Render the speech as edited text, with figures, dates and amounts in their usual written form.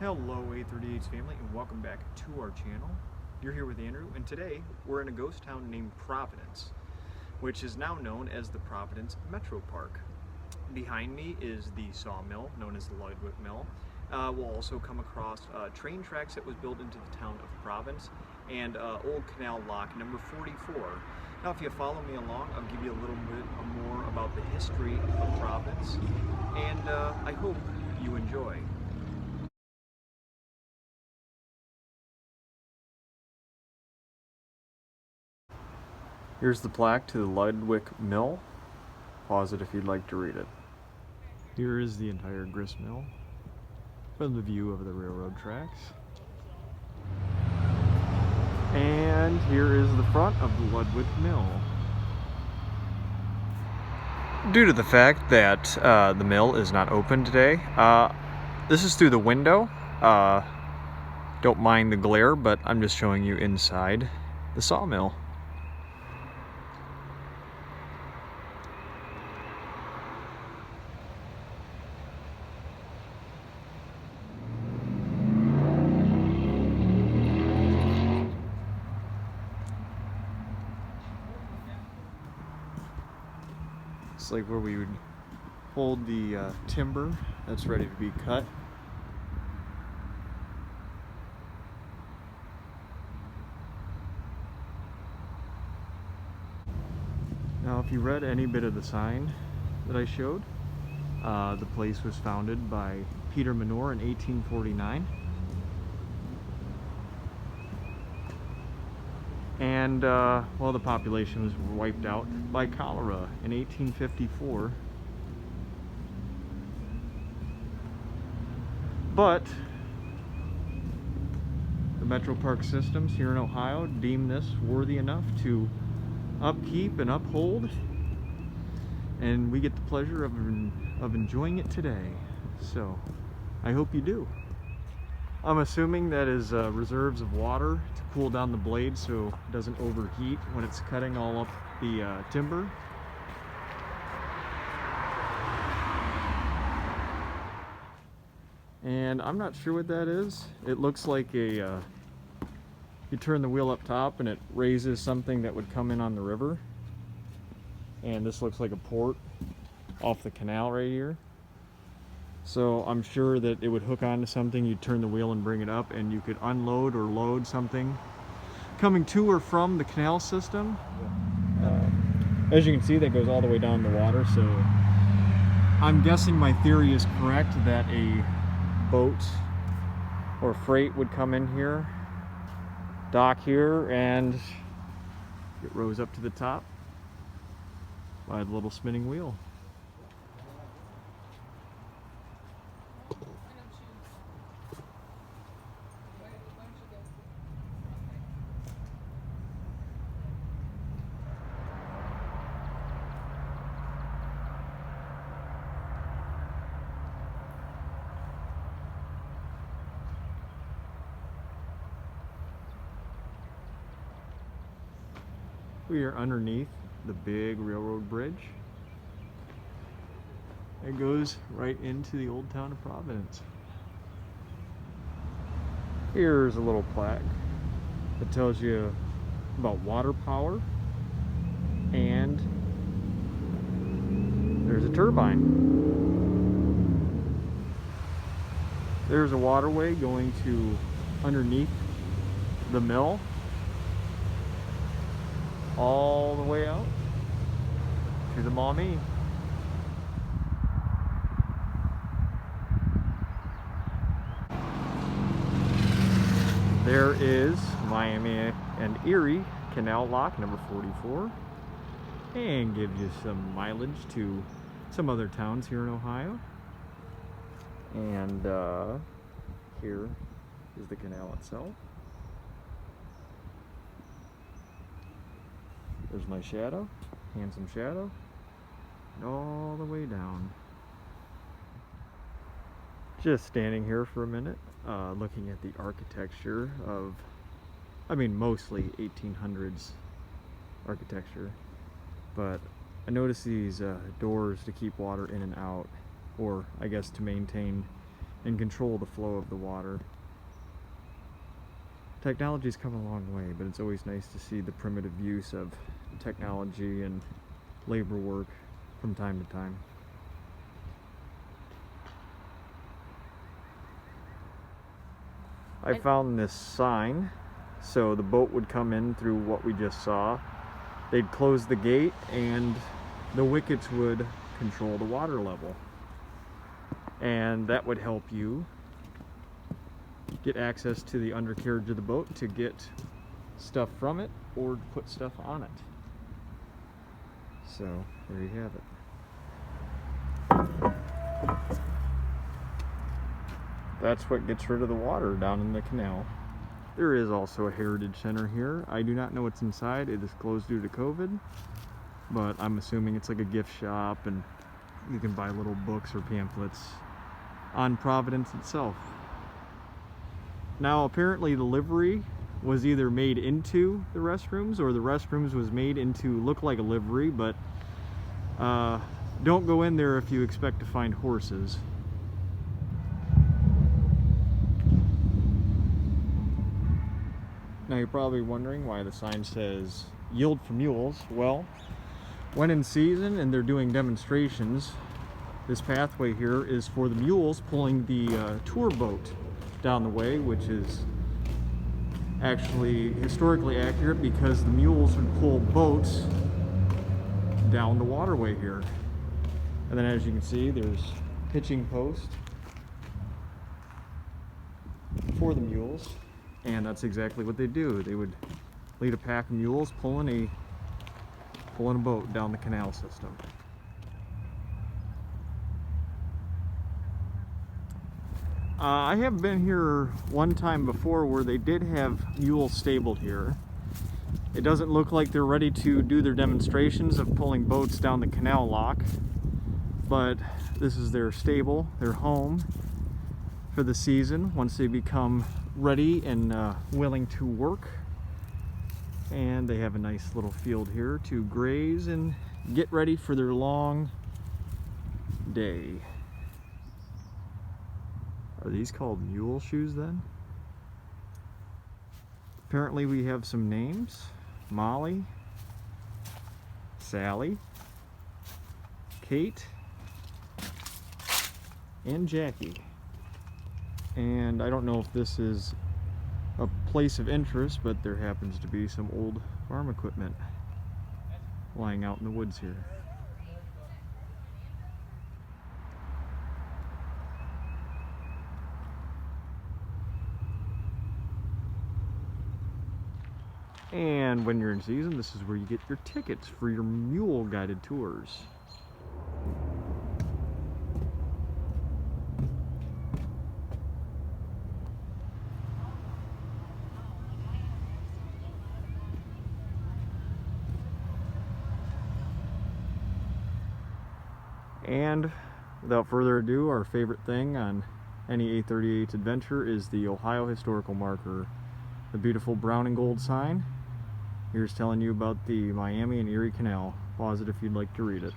Hello A38's family and welcome back to our channel. You're here with Andrew and today we're in a ghost town named Providence, which is now known as the Providence Metropark. Behind me is the sawmill known as the Leadwick Mill. We'll also come across train tracks that was built into the town of Providence and old Canal lock number 44. Now if you follow me along, I'll give you a little bit more about the history of Providence and I hope you enjoy. Here's the plaque to the Leadwick Mill. Pause it if you'd like to read it. Here is the entire grist mill from the view of the railroad tracks. And here is the front of the Leadwick Mill. Due to the fact that the mill is not open today, this is through the window. Don't mind the glare, but I'm just showing you inside the sawmill. It's like where we would hold the timber that's ready to be cut. Now if you read any bit of the sign that I showed, the place was founded by Peter Manor in 1849. And well, the population was wiped out by cholera in 1854. But the Metropark systems here in Ohio deemed this worthy enough to upkeep and uphold, and we get the pleasure of enjoying it today. So I hope you do. I'm assuming that is reserves of water to cool down the blade so it doesn't overheat when it's cutting all up the timber. And I'm not sure what that is. It looks like a you turn the wheel up top and it raises something that would come in on the river. And this looks like a port off the canal right here. So I'm sure that it would hook onto something, you'd turn the wheel and bring it up, and you could unload or load something coming to or from the canal system. As you can see, that goes all the way down the water, so I'm guessing my theory is correct that a boat or freight would come in here, dock here, and it rose up to the top by the little spinning wheel. We are underneath the big railroad bridge. It goes right into the old town of Providence. Here's a little plaque that tells you about water power, and there's a turbine. There's a waterway going to underneath the mill all the way out to the Maumee. There is Miami and Erie Canal lock number 44, and gives you some mileage to some other towns here in Ohio. And here is the canal itself. There's my shadow, handsome shadow, and all the way down. Just standing here for a minute, looking at the architecture of, mostly 1800s architecture, but I noticed these doors to keep water in and out, or I guess to maintain and control the flow of the water. Technology's come a long way, but it's always nice to see the primitive use of technology and labor work from time to time. I found this sign, so the boat would come in through what we just saw. They'd close the gate and the wickets would control the water level. And that would help you get access to the undercarriage of the boat to get stuff from it or to put stuff on it. So there you have it. That's what gets rid of the water down in the canal. There is also a heritage center here. I do not know what's inside. It is closed due to COVID, but I'm assuming it's like a gift shop and you can buy little books or pamphlets on Providence itself. Now apparently the livery was either made into the restrooms or the restrooms was made into look like a livery, but don't go in there if you expect to find horses. Now you're probably wondering why the sign says yield for mules. Well, when in season and they're doing demonstrations, this pathway here is for the mules pulling the tour boat down the way, which is actually historically accurate because the mules would pull boats down the waterway here. And then as you can see, there's hitching post for the mules. And that's exactly what they do. They would lead a pack of mules pulling a boat down the canal system. I have been here one time before where they did have mules stabled here. It doesn't look like they're ready to do their demonstrations of pulling boats down the canal lock, but this is their stable, their home for the season once they become ready and willing to work. And they have a nice little field here to graze and get ready for their long day. Are these called mule shoes then? Apparently we have some names: Molly, Sally, Kate, and Jackie. And I don't know if this is a place of interest, but there happens to be some old farm equipment lying out in the woods here. And when you're in season, this is where you get your tickets for your mule guided tours. And without further ado, our favorite thing on any A38 adventure is the Ohio Historical Marker, the beautiful brown and gold sign. Here's telling you about the Miami and Erie Canal. Pause it if you'd like to read it.